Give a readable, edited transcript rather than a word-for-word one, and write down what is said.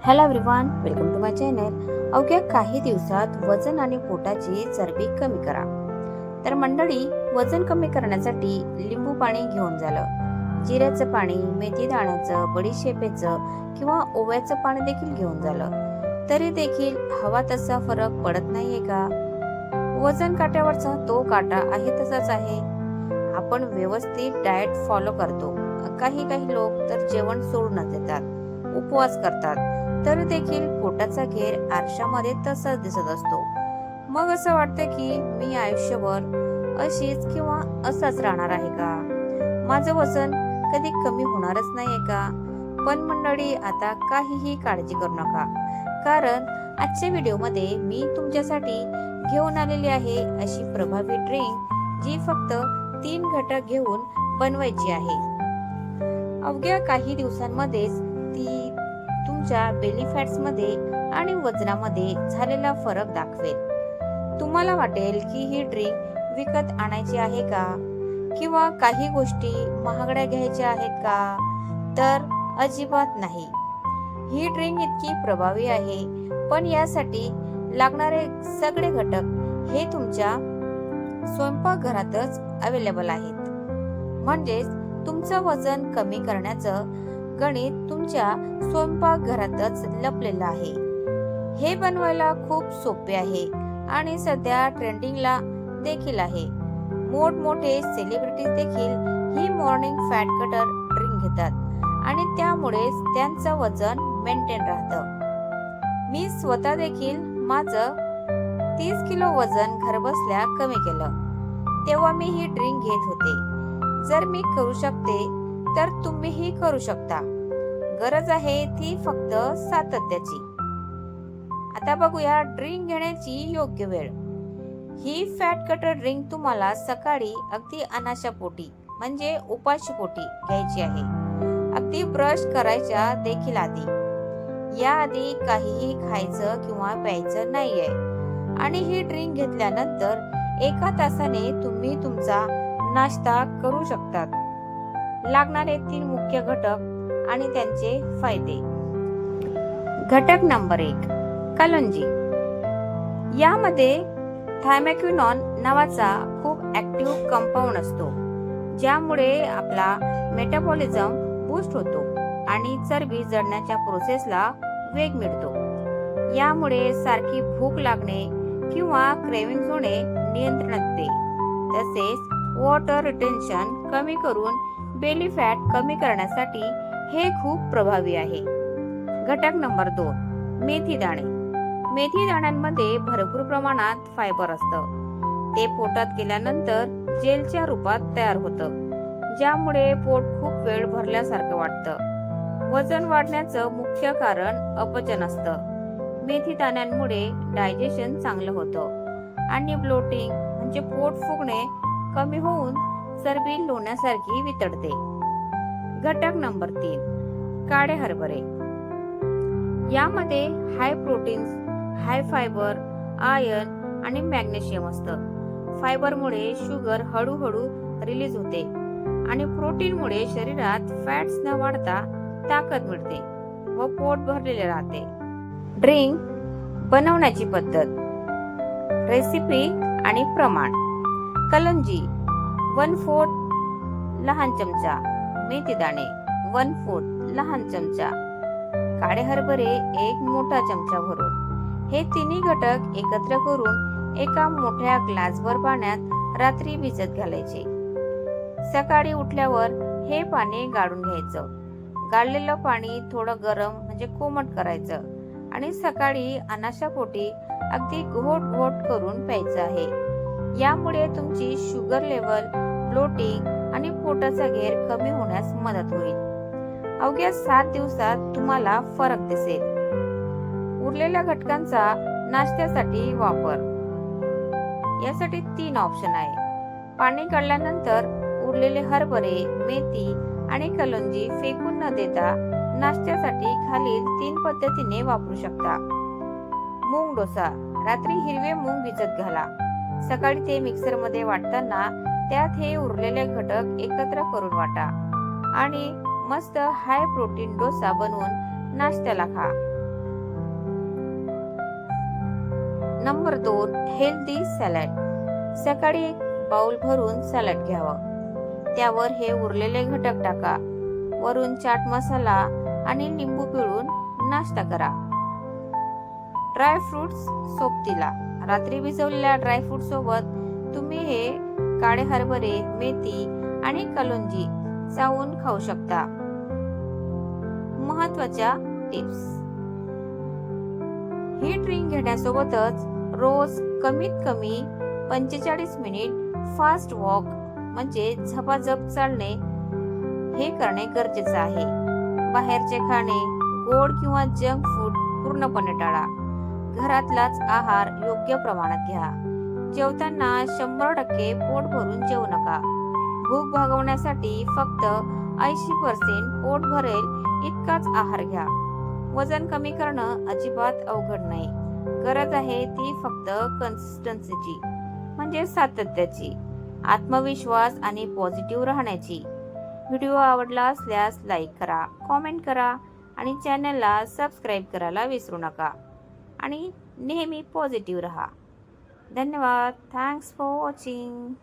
Hello everyone, welcome to my channel. अवघ्या काही दिवसात वजन आणि पोटाची चरबी कमी करा. तर मंडळी, वजन कमी करण्यासाठी लिंबू पाणी घेऊन झालं, जिऱ्याचं पाणी, मेथी दाण्याचं, बडीशेपेचं किंवा ओव्याचं पाणी देखील घेऊन झालं, तरी देखील हवा तसा फरक पडत नाहीये का? वजन काट्यावरचा तो काटा आहे तसाच आहे. आपण व्यवस्थित डाएट फॉलो करतो, काही लोक तर जेवण सोडून देतात, उपवास करतात, तरी देखील पोटाचा घेर आरशामध्ये तसाच दिसत असतो. मग असं वाटतं की मी आयुष्यभर अशीच किंवा असाच राहणार आहे का? माझं वजन कधी कमी होणारच नाहीये का? पण मंडळी, आता काहीही काळजी करू नका, कारण आजच्या व्हिडिओमध्ये मी तुमच्यासाठी घेऊन आलेली आहे अशी प्रभावी ड्रिंक, जी फक्त 3 घटक घेऊन बनवायची आहे. अवघ्या काही दिवसांमध्येच ती तुमच्या बेली फॅट्स मध्ये आणि वजनामध्ये झालेला फरक दाखवेल. तुम्हाला वाटेल की ही ड्रिंक विकत आणायची आहे का, किंवा काही गोष्टी महागड्या घ्यायच्या आहेत का? तर अजिबात नाही. ही ड्रिंक इतकी प्रभावी आहे, पण यासाठी लागणारे सगळे घटक हे तुमच्या स्वयंपाकघरातच अवेलेबल आहेत. म्हणजेच तुमचं वजन कमी करण्याचं गणित तुमच्या स्वयंपाकघरातच लपलेलं आहे. हे बनवायला खूप सोपे आहे आणि सध्या ट्रेंडिंगला देखील आहे. मोठमोठे सेलिब्रिटीज देखील ही मॉर्निंग फॅट कटर ड्रिंक घेतात आणि त्यामुळेच त्यांचं वजन मेंटेन राहतं. मी स्वतः देखील माझं 30 किलो वजन घरबसल्या कमी केलं, तेव्हा मी ही ड्रिंक घेत होते. जर मी करू शकते तर तुम्हीही करू शकता. गरज आहे ती फक्त सातत्याची. आता बघूया ड्रिंक घेण्याची योग्य वेळ. ही फॅट कटर ड्रिंक तुम्हाला सकाळी अगदी अनाशापोटी म्हणजे उपाशीपोटी घ्यायची आहे, अगदी ब्रश करायच्या देखील आधी. याआधी काहीही खायचं किंवा प्यायचं नाहीये. आणि ही ड्रिंक घेतल्यानंतर 1 तासाने तुम्ही तुमचा नाश्ता करू शकतात. लागणारे 3 मुख्य घटक आणि त्यांचे फायदे. घटक नंबर 1, कलंजी. यामध्ये थायमॅक्विनॉन नावाचा खूप ऍक्टिव्ह कंपाऊंड असतो, ज्यामुळे आपला मेटाबॉलिझम बूस्ट होतो आणि चरबी जळण्याच्या प्रोसेसला वेग मिळतो. यामुळे सारखी भूक लागणे किंवा क्रेव्हिंग्ज होणे नियंत्रणात येते. तसेच वॉटर रिटेन्शन कमी करून बेली फॅट कमी करण्यासाठी हे खूप प्रभावी आहे. घटक नंबर 2, मेथी दाणे. मेथी दाण्यांमध्ये भरपूर प्रमाणात फायबर असतं. ते पोटात गेल्यानंतर जेलच्या रूपात तयार होतं, ज्यामुळे पोट खूप वेळ भरल्यासारखं वाटतं. वजन वाढण्याचं मुख्य कारण अपचन असतं. मेथी दाण्यांमुळे डायजेशन चांगलं होतं आणि ब्लोटिंग म्हणजे पोट फुगणे कमी होऊन चरबी लोण्यासारखी वितळते. घटक नंबर 3, काळे हरभरे. यामध्ये हाय प्रोटीन्स, हाय फायबर, आयर्न आणि मॅग्नेशियम असतं. फायबरमुळे शुगर हळूहळू रिलीज होते आणि प्रोटीनमुळे शरीरात फॅट्स न वाढता ताकद मिळते व पोट भरलेले राहते. ड्रिंक बनवण्याची पद्धत, रेसिपी आणि प्रमाण. कलंजी 1/4 लहान चमचा, मेथी दाणे 1/4 लहान चमचा, काळे हरभरे 1 मोठा चमचा भरून. हे तिन्ही घटक एकत्र करून एका मोठ्या ग्लासभर पाण्यात रात्री भिजत घालायचे. सकाळी उठल्यावर हे पाणी गाळून घ्यायचं. गाळलेलं पाणी थोडं गरम म्हणजे कोमट करायचं आणि सकाळी अनाशापोटी अगदी घोट करून प्यायचं आहे. यामुळे तुमची शुगर लेवल, ब्लोटिंग आणि पोटाचा घेर कमी होण्यास मदत होईल. अवघ्या 7 दिवसात तुम्हाला फरक दिसेल. उरलेल्या घटकांचा नाश्त्यासाठी वापर. यासाठी 3 ऑप्शन आहे. पाणी काढल्यानंतर उरलेले हरभरे, मेथी आणि कलंजी फेकून न देता नाश्त्यासाठी खालील 3 पद्धतीने वापरू शकता. मूग डोसा. रात्री हिरवे मूग भिजत घाला. सकाळी ते मिक्सर मध्ये वाटताना त्यात हे उरलेले घटक एकत्र करून वाटा आणि मस्त हाय प्रोटीन डोसा बनवून नाश्त्याला खा. Number 2, healthy salad. सकाळी एक बाउल भरून सॅलड घ्यावं. त्यावर हे उरलेले घटक टाका. वरून चाट मसाला आणि लिंबू पिळून नाश्ता करा. ड्राय फ्रुट्स सोबतीला. रात्री भिजवलेल्या ड्राय फ्रूट सोबत तुम्ही हे काळे हरभरे, मेथी आणि कलोंजी चावून खाऊ शकता. महत्त्वाच्या टिप्स. ही ड्रिंक घेण्यासोबतच रोज कमीत कमी 45 मिनिट फास्ट वॉक म्हणजे झपाझप चालणे हे करणे गरजेचे आहे. बाहेरचे खाणे, गोड किंवा जंक फूड पूर्णपणे टाळा. घरातलाच आहार योग्य प्रमाणात घ्या. जेवताना 100% पोट भरून जेवू नका. भूक भागवण्यासाठी फक्त 80% पोट भरेल इतकाच आहार घ्या. वजन कमी करणं अजिबात अवघड नाही. गरज आहे ती फक्त कन्सिस्टन्सीची म्हणजे सातत्याची, आत्मविश्वास आणि पॉझिटिव्ह राहण्याची. व्हिडिओ आवडला असल्यास लाईक करा, कॉमेंट करा आणि चॅनलला सबस्क्राईब करायला विसरू नका. आणि नेहमी पॉझिटिव्ह राहा. धन्यवाद. Thanks for watching.